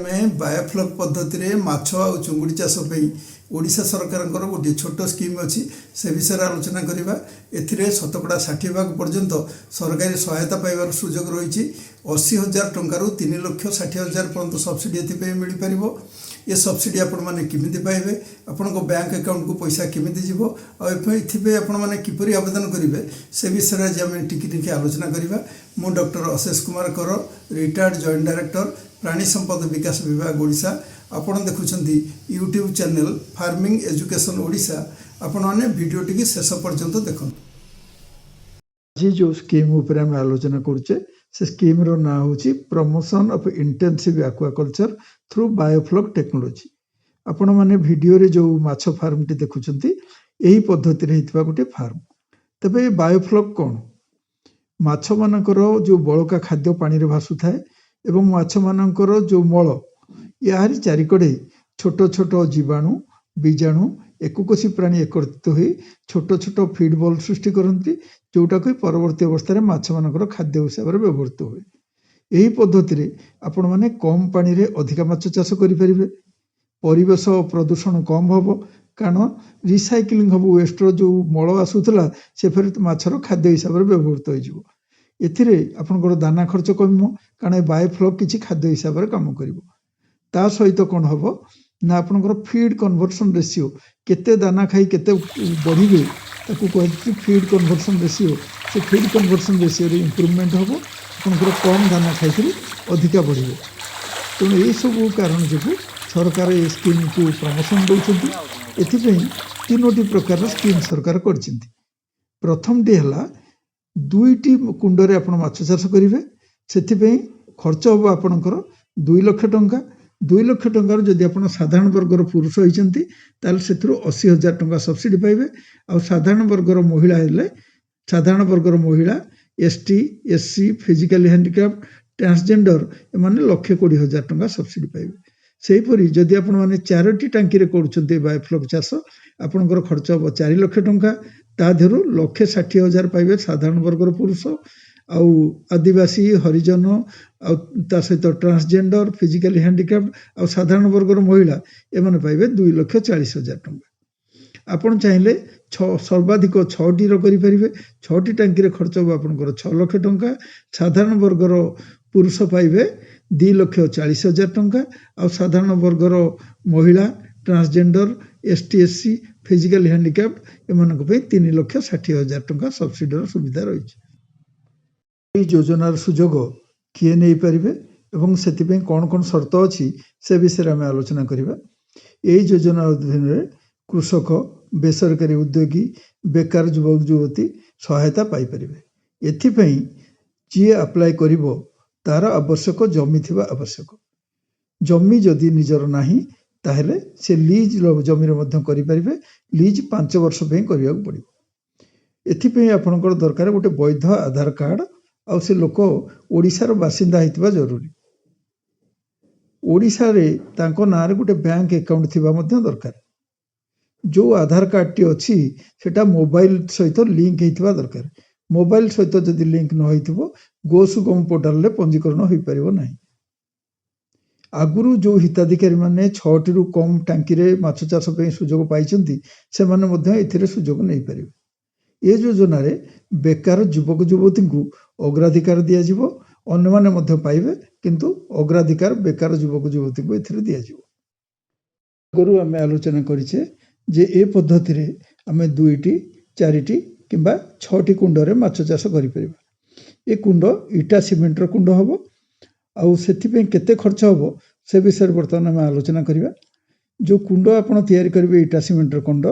आम बायोफ्लक पद्धति रे माछ आ चुंगुड़ी चाष ओडिशा सरकार गोटे छोट स्कीम अच्छी से विषय आलोचना करवा। ए शतकड़ा 60 भाग पर्यंत सरकारी सहायता पाइबार सुजोग रही। 80,000 टंकार 3,60,000 पर्यंत सब्सिडी एथि मिल पार। ये सब्सिडी आपण मैंने किमिति पाइबे, आपण बैंक अकाउंट को पैसा किमिति जीवो ए आपण मैंने किपरि आवेदन करेंगे से विषय आज आम टिकी आलोचना करवा। मु डॉक्टर अशेष कुमार कर, रिटायर्ड जॉइंट डायरेक्टर प्राणी संपद विकास विभाग ओडिशा। आपण देखुछंती YouTube channel farming education Odisha. आपण माने वीडियो टिकी शेष पर्यंत देखो। आज जो स्कीम उपर हम आलोचना करुचे से स्कीम रो ना होची promotion of intensive aquaculture through biofloc technology. आपण माने वीडियो रे जो माछ फार्म टी देखुछंती एही पद्धति रे हितबा गोटे फार्म। तबे बायोफ्लक कोन? माछ मानकर जो बळका खाद्य पानी रे भासु थाए एवं माछ मानकर जो मल यारी चारिकड़े छोट छोट जीवाणु बीजाणु एकुकोशी प्राणी एकत्रित हो छोट छोट फीड बॉल सृष्टि करती जोटा कि परवर्ती अवस्था माछ मानकर खाद्य हिसाब से व्यवहृत हुए। यही पद्धति रे आपण माने कम पानी रे अधिका माछ चाष करि परिबे। परिवेश प्रदूषण कम होबो कारण रिसाइक्लिंग होबो। वेस्ट जो मल आसुतला से फेर माछर खाद्य हिसाब से व्यवहृत हो जिवो। एथिरे आपनकर दाना खर्च कमिमो कारण बायोफ्लक किछि खाद्य हिसाब से काम करिवो। ता सहित कौन हम ना आपनकर फीड कन्वर्सन रेशियो केते दाना खाई केते बढ़िबे ताकू कहती फीड कन्वर्सन रेशियो। से फीड कन्वर्सन रेशियो रे इंप्रूवमेंट हम आपनकर कम दाना खाई अधिका बढ़िबे। तेणु यही सब कारण जो सरकार ये स्कीम को प्रमोशन दौरान एथि 3टी प्रकार स्कीम सरकार करछिंती। प्रथम टी है 2टी कुंडरे आपण माछ चाष करेंगे। से खर्च हम आपणकर 2 लाख टंका। 2 लाख टंकार जदि आप साधारण वर्गर पुरुष होती ताल से 80,000 टंका सब्सिडी पाइबे। आ साधारण वर्गर महिला हेले साधारण वर्गर महिला ST SC physically handicraft transgender एमाने 1,20,000 टंका सब्सिडी पाइबे। सेहीपरि जदि आपण माने 4टी टांकी रे करूछन्ते बायोफ्लक चाष आपणकर खर्च हम 4 लाख टंका। ता देहरु 1,60,000 पाइबे साधारण वर्गर पुरुष आउ आदिवासी हरिजन आ सहित ट्रांसजेंडर फिजिकली हैंडिक्राफ्ट आ साधारण वर्गर महिला एमाने पाइबे 2,40,000 टंका। आपण चाहिले सर्वाधिक 6टी करि परिबे। 6टी टांकी रे खर्च हो आपनकर 6 लाख टंका। साधारण वर्गर पुरुष पाइबे 2,40,000 टंका आ साधारण वर्गर महिला transgender ST SC physical handicraft एमानक पे 3,60,000 टंका सब्सिडी सुविधा रही। योजनार सुजोग किए नहीं पारे एवं से कौन कौन शर्त अच्छी से विषय में आलोचना करवा। यही योजना अधीन कृषक बेसरकारी उद्योगी बेकार युवक युवती सहायता पाइपर। एथिपाई जी अप्लाई करिवो तार आवश्यक जमी थिबा आवश्यक। जमी जदि निजर नाही ताहेले से लीज जमी करि परिबे। लीज 5 वर्ष पे करिया पड़िबो। एथिपाई आपनकर दरकार गोटे वैध आधार कार्ड आ से लोक ओडिशार बासिंदा होइतबा जरूरी। ओडिशा रे तांको नारे गोटे बैंक अकाउंट थिबा मध्य दरकार। जो आधार कार्ड टी अछि सेटा मोबाइल सहित लिंक होइतबा दरकार। मोबाइल सहित जदि लिंक न होइतबो गोसुगम पोर्टल रे पंजीकरण होई परिबो नाही। आगुरु जो हिताधिकारी माने 6टी रु कम टांकी रे माछ चाष पे सुजोग पाइछंती से माने मध्य एथिरे सुजोग नै परिबे। ये योजना रे बेकार युवक युवती को अग्राधिकार दिया जिवो। अन्य माने मध्य पाइबे किंतु अग्राधिकार बेकार युवक युवती को एथिरे दिया जिवो। गुरु हमें आलोचना करिछे जे ए पद्धति रे हमें 2टी 4टी किंबा 6टी कुंड रे माछ चाष करि परिबा। ए कुंड इटा सीमेंट रो कुंड हबो। आउ सेथि पे केते खर्च हबो से विषय वर्तमान हमें आलोचना करिबा। जो कुंड आपण तैयारी करिवे इटा सीमेंट रो कुंड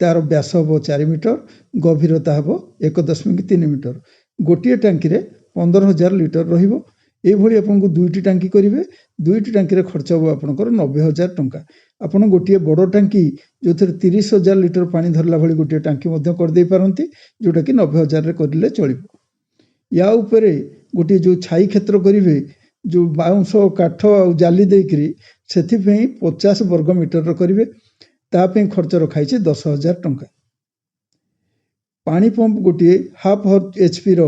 तार व्यास हम 4 मीटर गभीरता हम 1.3 मीटर। गोटे टांकी रे 15,000 लिटर रहिबो। ए भली आपन को 2टी टांकी करिवे। 2टी टांकी रे खर्च हो आपनकर 90,000 टंका। आपन गोटे बड़ टांकी जो 30,000 लिटर पानी धरला भली गोटे टांकी मध्य कर दे पारंती जोटा कि 90,000 रे करिले चलिबो। या ऊपरे गोटे जो छाई क्षेत्र करिवे जो बाउंस काठ आ जाली देकरी सेथि पे 50 वर्ग मीटर रो करिवे। ता पे खर्च रखाई 10,000 टंका। पानी पंप गोटे हाफ HP रो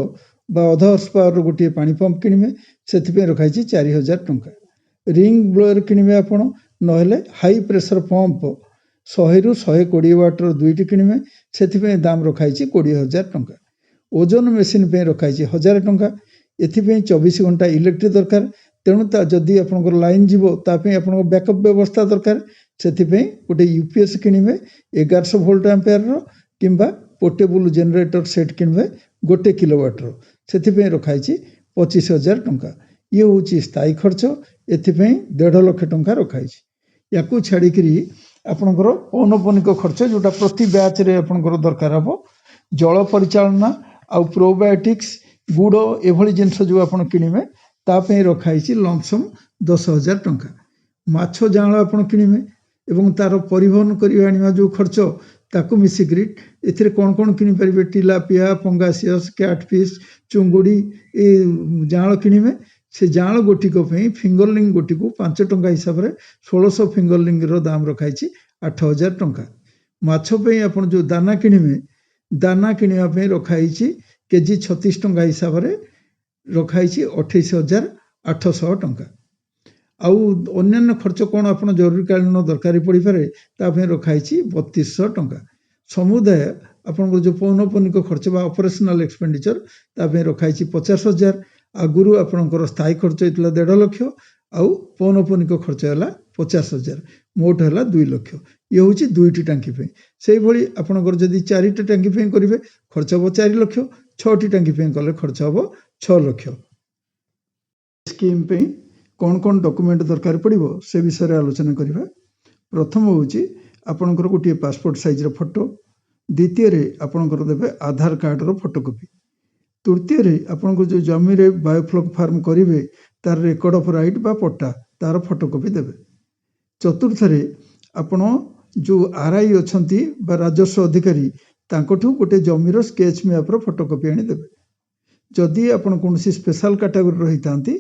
बा 1/2 हॉर्स पावर रो गोटे पानी पंप किनिमे सेथि पे रखाई 4,000 टंका। रिंग ब्लोअर किଣିବେ ଆପଣ, ନହେଲେ ହାଇ ପ୍ରେସର ପମ୍ପ 100ରୁ 120 ୱାଟ୍ର ଦୁଇଟି କିଣିବେ। ସେଥିପାଇଁ ଦାମ ରଖାଯାଇଛି 20,000 ଟଙ୍କା। ଓଜନ ମେସିନ୍ ପାଇଁ ରଖାଯାଇଛି 1,000 ଟଙ୍କା। ଏଥିପାଇଁ 24 ଘଣ୍ଟା ଇଲେକ୍ଟ୍ରିକ୍ ଦରକାର। ତେଣୁ ଯଦି ଆପଣଙ୍କର ଲାଇନ୍ ଯିବ ତା ପାଇଁ ଆପଣଙ୍କ ବ୍ୟାକଅପ୍ ବ୍ୟବସ୍ଥା ଦରକାର। ସେଥିପାଇଁ ଗୋଟେ UPS କିଣିବେ 1100 ଭୋଲ୍ଟ ଆମ୍ପିୟରର, କିମ୍ବା ପୋର୍ଟେବୁଲ ଜେନେରେଟର ସେଟ୍ କିଣିବେ 1 କିଲୋୱାଟ୍ର। ସେଥିପାଇଁ ରଖାଯାଇଛି 25,000 ଟଙ୍କା। ଇଏ ହେଉଛି ସ୍ଥାୟୀ ଖର୍ଚ୍ଚ। ଏଥିପାଇଁ 1.5 ଲକ୍ଷ ଟଙ୍କା ରଖାଯାଇଛି। ୟାକୁ ଛାଡ଼ିକିରି ଆପଣଙ୍କର ପୌନଃପୁନିକ ଖର୍ଚ୍ଚ ଯେଉଁଟା ପ୍ରତି ବ୍ୟାଚ୍ରେ ଆପଣଙ୍କର ଦରକାର ହେବ, ଜଳ ପରିଚାଳନା ଆଉ ପ୍ରୋବାୟୋଟିକ୍ସ, ଗୁଡ଼ ଏଭଳି ଜିନିଷ ଯେଉଁ ଆପଣ କିଣିବେ ତା ପାଇଁ ରଖାଯାଇଛି ଲମ୍ପସମ୍ 10,000 ଟଙ୍କା। ମାଛ ଜାଆଁଳ ଆପଣ କିଣିବେ ଏବଂ ତାର ପରିବହନ କରିବା ଆଣିବା ଯେଉଁ ଖର୍ଚ୍ଚ ତାକୁ ମିଶିକିରି ଏଥିରେ କ'ଣ କ'ଣ କିଣିପାରିବେ, ଟିଲାପିଆ, ପଙ୍ଗାସିୟସ୍, କ୍ୟାଟଫିସ୍, ଚୁଙ୍ଗୁଡ଼ି ଏ ଜାଆଁଳ କିଣିବେ। ସେ ଜାଆଁଳ ଗୋଟିକ ପାଇଁ ଫିଙ୍ଗରଲିଂ ଗୋଟିକୁ 5 ଟଙ୍କା ହିସାବରେ 1600 ଫିଙ୍ଗରଲିଂର ଦାମ ରଖାଯାଇଛି 8,000 ଟଙ୍କା। ମାଛ ପାଇଁ ଆପଣ ଯେଉଁ ଦାନା କିଣିବେ, ଦାନା କିଣିବା ପାଇଁ ରଖାଯାଇଛି କେଜି 36 ଟଙ୍କା ହିସାବରେ ରଖାଯାଇଛି 28,800 ଟଙ୍କା। ଆଉ ଅନ୍ୟାନ୍ୟ ଖର୍ଚ୍ଚ କ'ଣ ଆପଣ ଜରୁରୀକାଳୀନ ଦରକାର ପଡ଼ିପାରେ ତା ପାଇଁ ରଖାଯାଇଛି 3200 ଟଙ୍କା। ସମୁଦାୟ ଆପଣଙ୍କର ଯେଉଁ ପୌନଃପୁନିକ ଖର୍ଚ୍ଚ ବା ଅପରେସନାଲ ଏକ୍ସପେଣ୍ଡିଚର ତା ପାଇଁ ରଖାଯାଇଛି 50,000। ଆଗରୁ ଆପଣଙ୍କର ସ୍ଥାୟୀ ଖର୍ଚ୍ଚ ହେଇଥିଲା 1.5 ଲକ୍ଷ, ଆଉ ପୌନଃପୁନିକ ଖର୍ଚ୍ଚ ହେଲା 50,000, ମୋଟ ହେଲା 2 ଲକ୍ଷ। ଇଏ ହେଉଛି 2ଟି ଟାଙ୍କି ପାଇଁ। ସେଇଭଳି ଆପଣଙ୍କର ଯଦି 4ଟି ଟାଙ୍କି ପାଇଁ କରିବେ ଖର୍ଚ୍ଚ ହେବ 4 ଲକ୍ଷ, 6ଟି ଟାଙ୍କି ପାଇଁ କଲେ ଖର୍ଚ୍ଚ ହେବ 6 ଲକ୍ଷ। ସ୍କିମ୍ ପାଇଁ କ'ଣ କ'ଣ ଡକୁମେଣ୍ଟ ଦରକାର ପଡ଼ିବ ସେ ବିଷୟରେ ଆଲୋଚନା କରିବା। ପ୍ରଥମ ହେଉଛି ଆପଣଙ୍କର ଗୋଟିଏ ପାସପୋର୍ଟ ସାଇଜ୍ର ଫଟୋ। ଦ୍ୱିତୀୟରେ ଆପଣଙ୍କର ଦେବେ ଆଧାର କାର୍ଡ଼ର ଫଟୋକପି। ତୃତୀୟରେ ଆପଣଙ୍କର ଯେଉଁ ଜମିରେ ବାୟୋଫ୍ଲକ୍ ଫାର୍ମ କରିବେ ତାର ରେକର୍ଡ଼ ଅଫ୍ ରାଇଟ୍ ବା ପଟ୍ଟା ତାର ଫଟୋକପି ଦେବେ। ଚତୁର୍ଥରେ ଆପଣ ଯେଉଁ RI ଅଛନ୍ତି ବା ରାଜସ୍ୱ ଅଧିକାରୀ ତାଙ୍କଠୁ ଗୋଟେ ଜମିର ସ୍କେଚ୍ ମ୍ୟାପ୍ର ଫଟୋକପି ଆଣିଦେବେ। ଯଦି ଆପଣ କୌଣସି ସ୍ପେଶାଲ କାଟାଗୋରୀର ହେଇଥାନ୍ତି,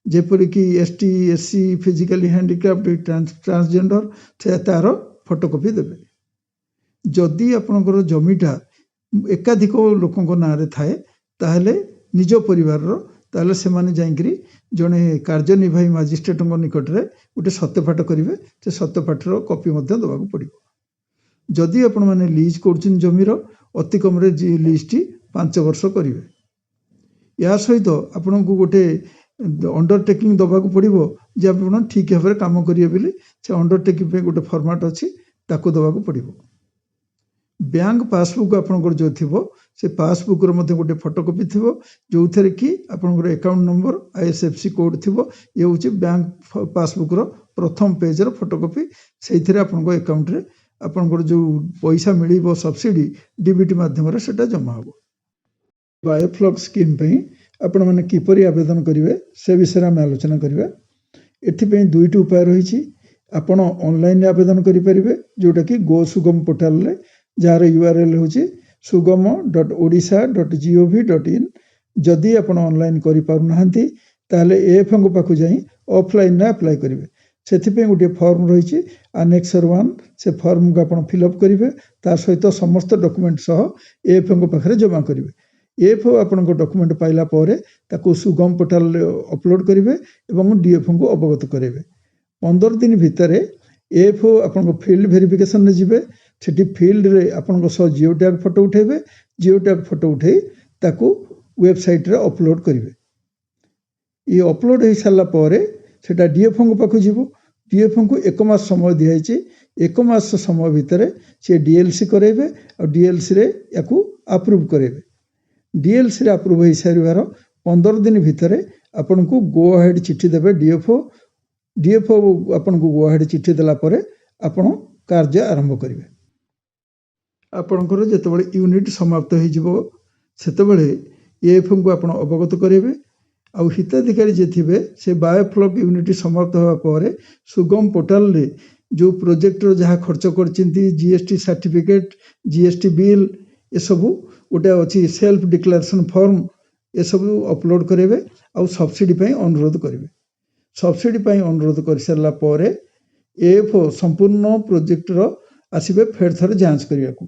ଯେପରିକି ST, SC, physically handicraft, transgender, ତାର ଫଟୋକପି ଦେବେ। ଯଦି ଆପଣଙ୍କର ଜମିଟା ଏକାଧିକ ଲୋକଙ୍କ ନାଁରେ ଥାଏ ତାହେଲେ ନିଜ ପରିବାରର, ତାହେଲେ ସେମାନେ ଯାଇକରି ଜଣେ କାର୍ଯ୍ୟନିର୍ବାହୀ ମାଜିଷ୍ଟ୍ରେଟଙ୍କ ନିକଟରେ ଗୋଟେ ସତ୍ୟପାଠ କରିବେ। ସେ ସତ୍ୟପାଠର କପି ମଧ୍ୟ ଦେବାକୁ ପଡ଼ିବ। ଯଦି ଆପଣମାନେ ଲିଜ୍ କରୁଛନ୍ତି ଜମିର, ଅତି କମରେ ଲିଜ୍ଟି 5 ବର୍ଷ କରିବେ। ଏହା ସହିତ ଆପଣଙ୍କୁ ଗୋଟେ ଅଣ୍ଡରଟେକିଂ ଦେବାକୁ ପଡ଼ିବ ଯେ ଆପଣ ଠିକ୍ ଭାବରେ କାମ କରିବେ ବୋଲି। ସେ ଅଣ୍ଡରଟେକିଂ ପାଇଁ ଗୋଟେ ଫର୍ମାଟ୍ ଅଛି, ତାକୁ ଦେବାକୁ ପଡ଼ିବ। ବ୍ୟାଙ୍କ ପାସବୁକ୍ ଆପଣଙ୍କର ଯେଉଁ ଥିବ ସେ ପାସବୁକ୍ର ମଧ୍ୟ ଗୋଟେ ଫଟୋକପି ଥିବ, ଯେଉଁଥିରେ କି ଆପଣଙ୍କର ଆକାଉଣ୍ଟ ନମ୍ବର, IFSC କୋଡ଼୍ ଥିବ। ଇଏ ହେଉଛି ବ୍ୟାଙ୍କ ପାସବୁକ୍ର ପ୍ରଥମ ପେଜ୍ର ଫଟୋକପି। ସେଇଥିରେ ଆପଣଙ୍କ ଆକାଉଣ୍ଟରେ ଆପଣଙ୍କର ଯେଉଁ ପଇସା ମିଳିବ ସବସିଡ଼ି DBT ମାଧ୍ୟମରେ ସେଇଟା ଜମା ହେବ। ବାୟୋଫ୍ଲକ୍ ସ୍କିମ୍ ପାଇଁ ଆପଣମାନେ କିପରି ଆବେଦନ କରିବେ ସେ ବିଷୟରେ ଆମେ ଆଲୋଚନା କରିବା। ଏଥିପାଇଁ 2ଟି ଉପାୟ ରହିଛି। ଆପଣ ଅନଲାଇନରେ ଆବେଦନ କରିପାରିବେ, ଯେଉଁଟାକି ଗୋ ସୁଗମ ପୋର୍ଟାଲରେ, ଯାହାର URL ହେଉଛି sugamo.odisha.gov.in। ଯଦି ଆପଣ ଅନଲାଇନ୍ କରିପାରୁନାହାନ୍ତି ତାହେଲେ AFOଙ୍କ ପାଖକୁ ଯାଇ ଅଫଲାଇନରେ ଆପ୍ଲାଏ କରିବେ। ସେଥିପାଇଁ ଗୋଟିଏ ଫର୍ମ ରହିଛି Annexure 1। ସେ ଫର୍ମକୁ ଆପଣ ଫିଲ୍ଅପ୍ କରିବେ, ତା ସହିତ ସମସ୍ତ ଡକୁମେଣ୍ଟ ସହ AFOଙ୍କ ପାଖରେ ଜମା କରିବେ। AFO ଆପଣଙ୍କ ଡକୁମେଣ୍ଟ ପାଇଲା ପରେ ତାକୁ ସୁଗମ ପୋର୍ଟାଲରେ ଅପଲୋଡ଼ କରିବେ ଏବଂ DFOଙ୍କୁ ଅବଗତ କରାଇବେ। 15 ଦିନ ଭିତରେ AFO ଆପଣଙ୍କ ଫିଲ୍ଡ ଭେରିଫିକେସନରେ ଯିବେ। ସେଠି ଫିଲ୍ଡରେ ଆପଣଙ୍କ ସହ ଜିଓ ଟ୍ୟାଗ୍ ଫଟୋ ଉଠାଇବେ। ଜିଓ ଟ୍ୟାଗ୍ ଫଟୋ ଉଠାଇ ତାକୁ ୱେବସାଇଟ୍ରେ ଅପଲୋଡ଼ କରିବେ। ଇଏ ଅପଲୋଡ଼ ହେଇସାରିଲା ପରେ ସେଇଟା DFOଙ୍କ ପାଖକୁ ଯିବ। DFOଙ୍କୁ 1 ମାସ ସମୟ ଦିଆଯାଇଛି। 1 ମାସ ସମୟ ଭିତରେ ସେ DLC କରାଇବେ ଆଉ DLCରେ ୟାକୁ ଆପ୍ରୁଭ୍ କରାଇବେ। DLCରେ ଆପ୍ରୁଭ୍ ହେଇସାରିବାର 15 ଦିନ ଭିତରେ ଆପଣଙ୍କୁ ଗୋ ହେଡ଼୍ ଚିଠି ଦେବେ DFO। DFO ଆପଣଙ୍କୁ ଗୋ ହେଡ଼୍ ଚିଠି ଦେଲା ପରେ ଆପଣ କାର୍ଯ୍ୟ ଆରମ୍ଭ କରିବେ। ଆପଣଙ୍କର ଯେତେବେଳେ ୟୁନିଟ୍ ସମାପ୍ତ ହେଇଯିବ ସେତେବେଳେ AFOଙ୍କୁ ଆପଣ ଅବଗତ କରାଇବେ। ଆଉ ହିତାଧିକାରୀ ଯିଏ ଥିବେ ସେ ବାୟୋଫ୍ଲକ୍ ୟୁନିଟ୍ ସମାପ୍ତ ହେବା ପରେ ସୁଗମ ପୋର୍ଟାଲରେ ଯେଉଁ ପ୍ରୋଜେକ୍ଟର ଯାହା ଖର୍ଚ୍ଚ କରିଛନ୍ତି, GST ସାର୍ଟିଫିକେଟ୍, GST ବିଲ୍, ଏସବୁ ଗୋଟେ ଅଛି ସେଲ୍ଫ ଡିକ୍ଲାରେସନ୍ ଫର୍ମ, ଏସବୁ ଅପଲୋଡ଼ କରାଇବେ ଆଉ ସବସିଡ଼ି ପାଇଁ ଅନୁରୋଧ କରିବେ। ସବସିଡ଼ି ପାଇଁ ଅନୁରୋଧ କରିସାରିଲା ପରେ AFO ସମ୍ପୂର୍ଣ୍ଣ ପ୍ରୋଜେକ୍ଟର ଆସିବେ ଫେର ଥରେ ଯାଞ୍ଚ କରିବାକୁ।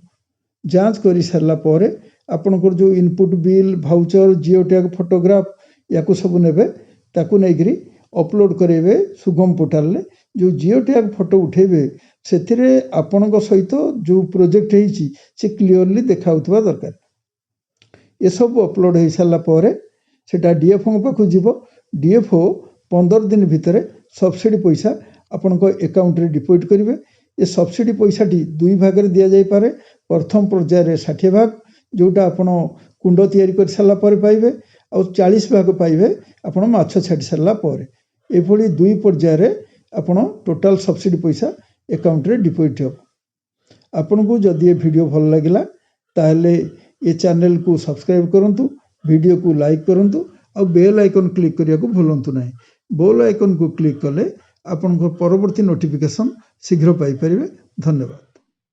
ଯାଞ୍ଚ କରିସାରିଲା ପରେ ଆପଣଙ୍କର ଯେଉଁ input bill, voucher, geo tag photograph ୟାକୁ ସବୁ ନେବେ। ତାକୁ ନେଇକରି ଅପଲୋଡ଼ କରାଇବେ ସୁଗମ ପୋର୍ଟାଲରେ। ଯେଉଁ ଜିଓ ଟ୍ୟାଗ୍ ଫଟୋ ଉଠାଇବେ ସେଥିରେ ଆପଣଙ୍କ ସହିତ ଯେଉଁ ପ୍ରୋଜେକ୍ଟ ହେଇଛି ସେ କ୍ଲିଅରଲି ଦେଖାଉଥିବା ଦରକାର। ଏସବୁ ଅପଲୋଡ଼ ହେଇସାରିଲା ପରେ ସେଟା DFOଙ୍କ ପାଖକୁ ଯିବ। DFO 15 ଦିନ ଭିତରେ ସବସିଡ଼ି ପଇସା ଆପଣଙ୍କ ଆକାଉଣ୍ଟରେ ଡିପୋଜିଟ୍ କରିବେ। ଏ ସବସିଡ଼ି ପଇସାଟି ଦୁଇ ଭାଗରେ ଦିଆଯାଇପାରେ। ପ୍ରଥମ ପର୍ଯ୍ୟାୟରେ 60 ଭାଗ ଯେଉଁଟା ଆପଣ କୁଣ୍ଡ ତିଆରି କରିସାରିଲା ପରେ ପାଇବେ, ଆଉ 40 ଭାଗ ପାଇବେ ଆପଣ ମାଛ ଛାଡ଼ି ସାରିଲା ପରେ। ଏଭଳି ଦୁଇ ପର୍ଯ୍ୟାୟରେ ଆପଣ ଟୋଟାଲ ସବସିଡ଼ି ପଇସା ଆକାଉଣ୍ଟରେ ଡିପୋଜିଟ୍ ହେବ। ଆପଣଙ୍କୁ ଯଦି ଏ ଭିଡ଼ିଓ ଭଲ ଲାଗିଲା ତାହେଲେ ଏ ଚ୍ୟାନେଲକୁ ସବସ୍କ୍ରାଇବ୍ କରନ୍ତୁ, ଭିଡ଼ିଓକୁ ଲାଇକ୍ କରନ୍ତୁ, ଆଉ ବେଲ୍ ଆଇକନ୍ କ୍ଲିକ୍ କରିବାକୁ ଭୁଲନ୍ତୁ ନାହିଁ। ବେଲ୍ ଆଇକନ୍କୁ କ୍ଲିକ୍ କଲେ ଆପଣଙ୍କ ପରବର୍ତ୍ତୀ ନୋଟିଫିକେସନ୍ ଶୀଘ୍ର ପାଇପାରିବେ। ଧନ୍ୟବାଦ।